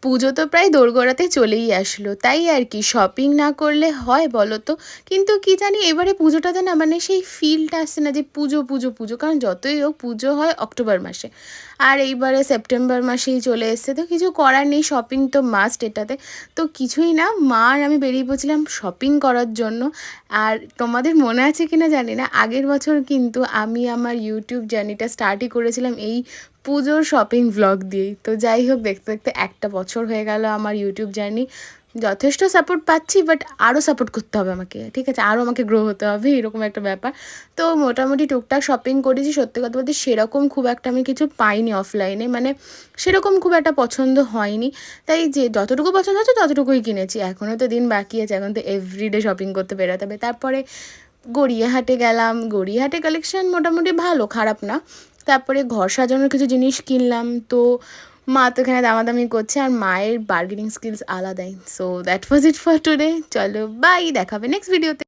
পুজো তো প্রায় দোরগোড়াতে চলেই আসলো, তাই আর কি শপিং না করলে হয় বলো তো। কিন্তু কি জানি এবারে পুজোটাতে না মানে সেই ফিলটা আসছে না যে পুজো পুজো পুজো, কারণ যতই হোক পুজো হয় অক্টোবর মাসে, আর এইবারে সেপ্টেম্বর মাসেই চলে এসছে, তো কিছু করার নেই, শপিং তো মাস্ট এটাতে। তো কিছুই না, মা আর আমি বেরিয়ে পড়ছিলাম শপিং করার জন্য। আর তোমাদের মনে আছে কিনা জানি না, আগের বছর কিন্তু আমি আমার ইউটিউব জার্নিটা স্টার্টই করেছিলাম এই পুজোর শপিং ভ্লগ দিয়েই। তো যাই হোক, দেখতে দেখতে একটা বছর হয়ে গেল আমার ইউটিউব জার্নি। যথেষ্ট সাপোর্ট পাচ্ছি, বাট আরও সাপোর্ট করতে হবে আমাকে, ঠিক আছে, আরও আমাকে গ্রো হতে হবে, এরকম একটা ব্যাপার। তো মোটামুটি টুকটাক শপিং করেছি, সত্যি কথা বলতে সেরকম খুব একটা আমি কিছু পাইনি অফলাইনে, মানে সেরকম খুব একটা পছন্দ হয়নি। তাই যে যতটুকু পছন্দ হচ্ছে ততটুকুই কিনেছি, এখনও তো দিন বাকি আছে, এখন তো এভরিডে শপিং করতে বেরোতে হবে। তারপরে গড়িয়াহাটে গেলাম, গড়িয়াহাটে কালেকশন মোটামুটি ভালো, খারাপ না। তারপরে ঘর সাজানোর কিছু জিনিস কিনলাম, তো মা তো এখানে দামাদামি করছে, আর মায়ের বার্গেনিং স্কিলস আলাদাই। So that was it for today, চলো বাই, দেখাবে নেক্সট ভিডিওতে।